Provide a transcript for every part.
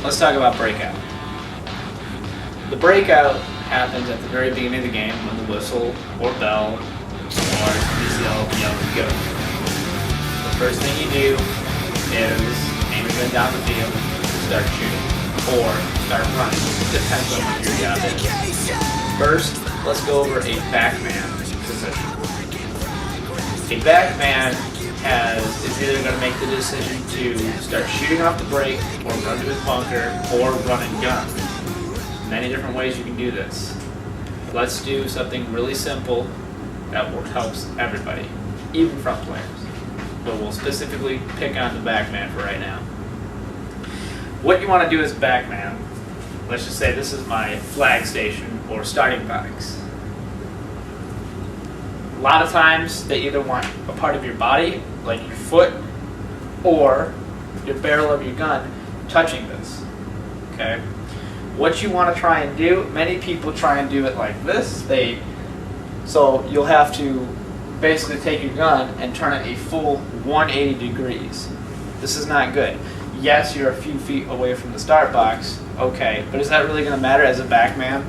let's talk about Breakout. The Breakout happens at the very beginning of the game when the whistle or bell or yell go. The first thing you do is aim your gun down the field, start shooting, or start running. It depends on what your job is. First, let's go over a backman position. A backman is either going to make the decision to start shooting off the break, or run to his bunker, or run and gun. Many different ways you can do this. Let's do something really simple that helps everybody, even front players. But we'll specifically pick on the backman for right now. What you want to do as a backman, let's just say this is my flag station or starting box. A lot of times they either want a part of your body, like your foot, or your barrel of your gun touching this. Okay? What you want to try and do, many people try and do it like this. So you'll have to basically take your gun and turn it a full 180 degrees. This is not good. Yes, you're a few feet away from the start box, okay, but is that really going to matter as a backman?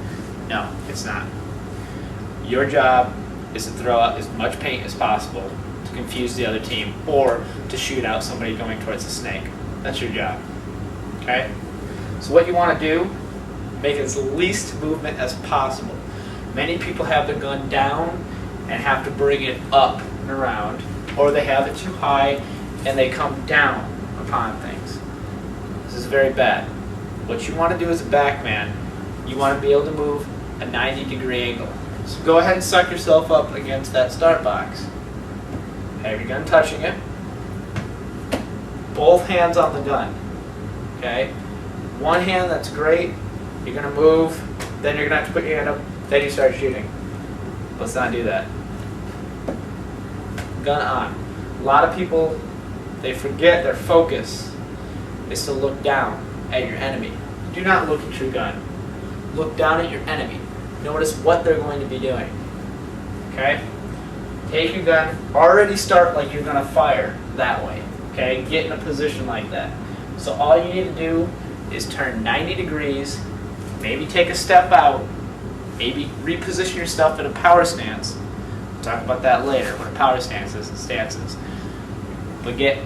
No, it's not. Your job is to throw out as much paint as possible to confuse the other team, or to shoot out somebody going towards the snake. That's your job. Okay? So what you want to do, make as least movement as possible. Many people have their gun down and have to bring it up and around, or they have it too high and they come down upon things. This is very bad. What you want to do as a backman, you want to be able to move a 90-degree angle. So go ahead and suck yourself up against that start box. Have your gun touching it. Both hands on the gun. Okay? One hand, that's great. You're going to move, then you're going to have to put your hand up, then you start shooting. Let's not do that. Gun on. A lot of people, they forget their focus is to look down at your enemy. Do not look at your gun. Look down at your enemy. Notice what they're going to be doing. Okay? Take your gun, already start like you're going to fire that way. Okay? Get in a position like that. So all you need to do is turn 90 degrees, maybe take a step out, maybe reposition yourself in a power stance. We'll talk about that later, what a power stance is and stances. But get,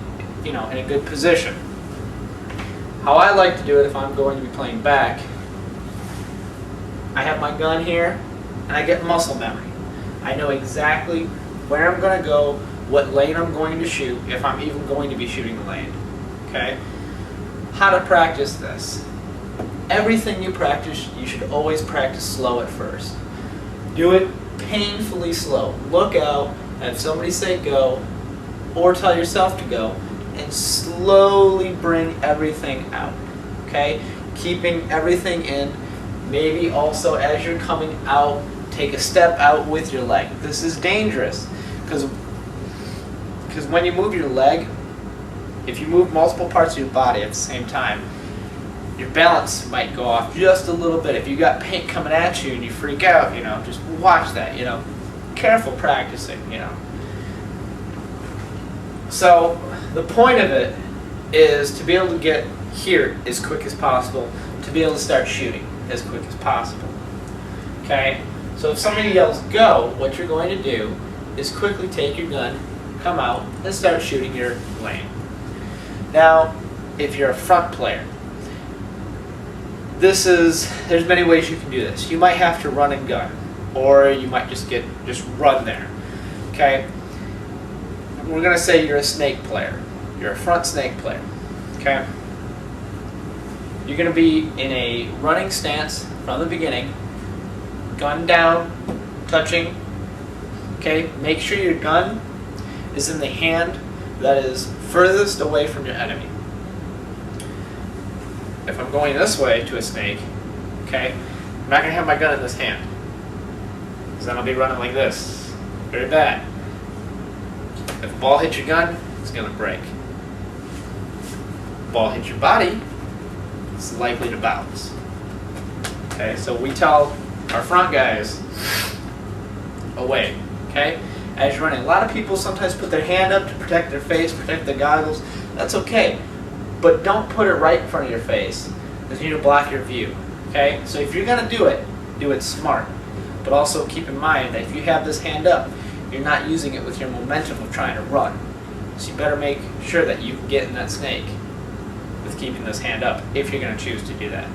in a good position. How I like to do it if I'm going to be playing back, I have my gun here, and I get muscle memory. I know exactly where I'm going to go, what lane I'm going to shoot, if I'm even going to be shooting the lane. Okay? How to practice this. Everything you practice, you should always practice slow at first. Do it painfully slow. Look out, have somebody say go, or tell yourself to go, and slowly bring everything out. Okay? Keeping everything in. Maybe also as you're coming out, take a step out with your leg. This is dangerous because when you move your leg, if you move multiple parts of your body at the same time, your balance might go off just a little bit. If you got paint coming at you and you freak out, just watch that, Careful practicing, So the point of it is to be able to get here as quick as possible, to be able to start shooting as quick as possible. Okay? So if somebody yells go, what you're going to do is quickly take your gun, come out, and start shooting your lane. Now, if you're a front player, there's many ways you can do this. You might have to run and gun, or you might just run there. Okay? We're going to say you're a snake player. You're a front snake player. Okay? You're going to be in a running stance from the beginning, gun down, touching. Okay? Make sure your gun is in the hand that is furthest away from your enemy. If I'm going this way to a snake, okay, I'm not going to have my gun in this hand, because then I'll be running like this. Very bad. If a ball hits your gun, it's going to break. If a ball hits your body, it's likely to bounce. Okay, so we tell our front guys, away, okay? As you're running. A lot of people sometimes put their hand up to protect their face, protect their goggles. That's okay. But don't put it right in front of your face. is you need to block your view. Okay? So if you're going to do it smart. But also keep in mind that if you have this hand up, you're not using it with your momentum of trying to run. So you better make sure that you can get in that snake with keeping this hand up if you're going to choose to do that.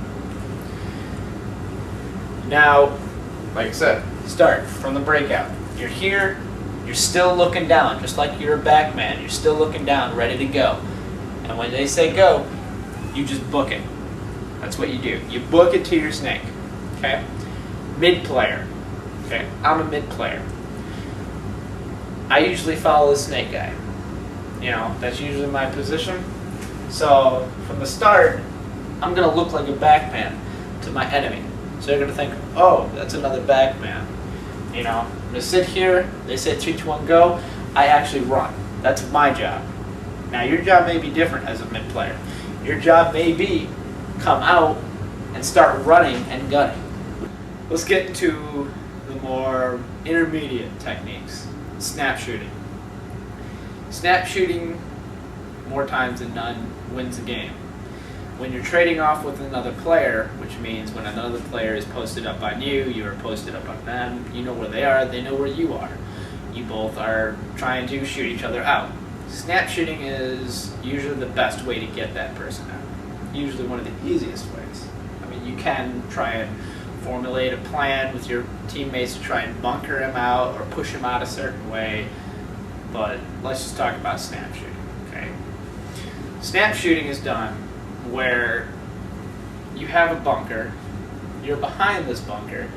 Now, like I said, start from the breakout. You're here, you're still looking down, just like you're a back man. You're still looking down, ready to go. And when they say go, you just book it. That's what you do. You book it to your snake. Okay? Mid player. Okay? I'm a mid player. I usually follow the snake guy. You know, that's usually my position. So from the start, I'm going to look like a back man to my enemy. So they're going to think, oh, that's another back man. You know, I'm going to sit here, they say 3, 2, 1, go. I actually run. That's my job. Now your job may be different as a mid player. Your job may be come out and start running and gunning. Let's get into the more intermediate techniques. Snap shooting. Snap shooting, more times than none, wins the game. When you're trading off with another player, which means when another player is posted up on you, you are posted up on them, you know where they are, they know where you are. You both are trying to shoot each other out. Snap shooting is usually the best way to get that person out. Usually one of the easiest ways. I mean, you can try and formulate a plan with your teammates to try and bunker him out or push him out a certain way, but let's just talk about snap shooting, okay? Snap shooting is done where you have a bunker, you're behind this bunker,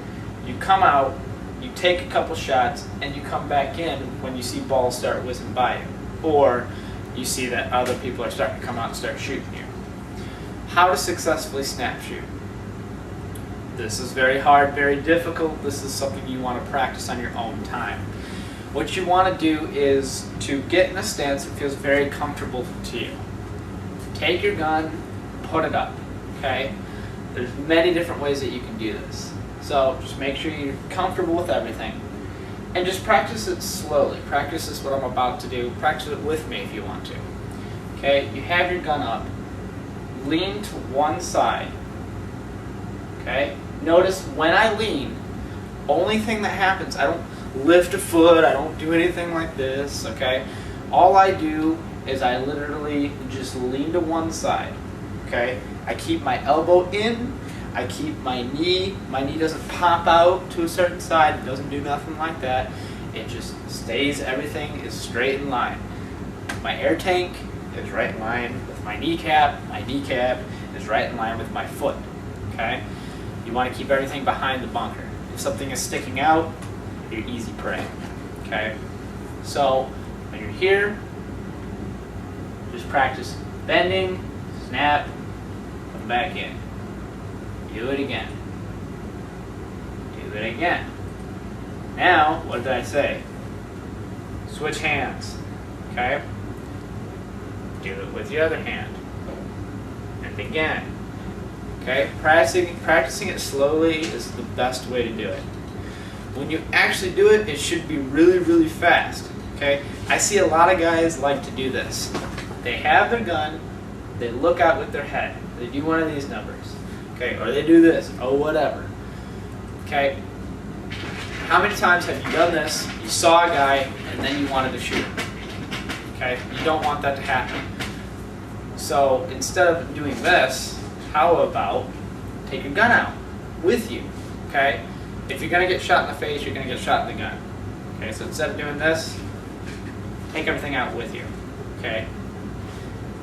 you come out, you take a couple shots, and you come back in when you see balls start whizzing by you, or you see that other people are starting to come out and start shooting you. How to successfully snap shoot. This is very hard, very difficult. This is something you want to practice on your own time. What you want to do is to get in a stance that feels very comfortable to you. Take your gun, put it up, okay? There's many different ways that you can do this. So just make sure you're comfortable with everything. And just practice it slowly. Practice is what I'm about to do. Practice it with me if you want to. Okay, you have your gun up. Lean to one side. Okay? Notice when I lean, only thing that happens, I don't lift a foot, I don't do anything like this, okay? All I do is I literally just lean to one side, okay? I keep my elbow in, I keep my knee doesn't pop out to a certain side, it doesn't do nothing like that. It just stays, everything is straight in line. My air tank is right in line with my kneecap is right in line with my foot, okay? You want to keep everything behind the bunker. If something is sticking out, you're easy prey, okay? So, when you're here, just practice bending, snap, come back in. Do it again. Do it again. Now, what did I say? Switch hands, okay? Do it with the other hand. And again. Okay? Practicing it slowly is the best way to do it. When you actually do it, it should be really, really fast. Okay? I see a lot of guys like to do this. They have their gun, they look out with their head. They do one of these numbers. Okay? Or they do this, or whatever. Okay? How many times have you done this? You saw a guy, and then you wanted to shoot him. Okay? You don't want that to happen. So, instead of doing this, how about take your gun out with you, okay? If you're going to get shot in the face, you're going to get shot in the gun. Okay, so instead of doing this, take everything out with you, okay?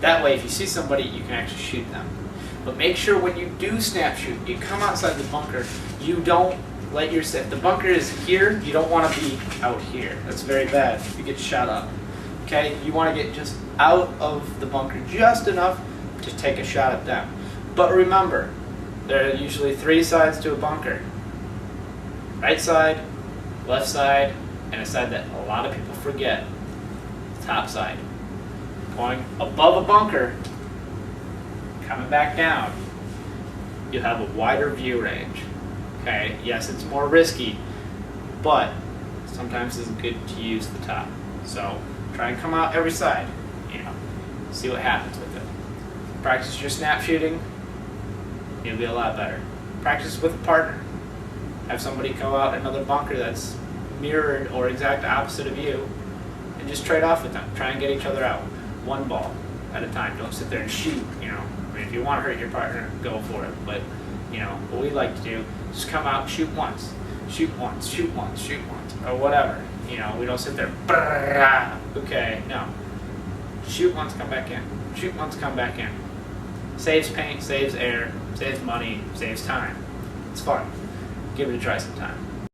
That way, if you see somebody, you can actually shoot them. But make sure when you do snap shoot, you come outside the bunker, you don't let if the bunker is here, you don't want to be out here. That's very bad. You get shot up, okay? You want to get just out of the bunker just enough to take a shot at them. But remember, there are usually 3 sides to a bunker. Right side, left side, and a side that a lot of people forget, the top side. Going above a bunker, coming back down, you'll have a wider view range. Okay, yes, it's more risky, but sometimes it's good to use the top. So try and come out every side, see what happens with it. Practice your snap shooting. You'll be a lot better. Practice with a partner. Have somebody go out another bunker that's mirrored or exact opposite of you, and just trade off with them. Try and get each other out, one ball at a time. Don't sit there and shoot. I mean, if you want to hurt your partner, go for it. But what we like to do is just come out, shoot once, shoot once, shoot once, shoot once, or whatever. We don't sit there. Okay, no. Shoot once, come back in. Shoot once, come back in. Saves paint, saves air, saves money, saves time. It's fun. Give it a try sometime.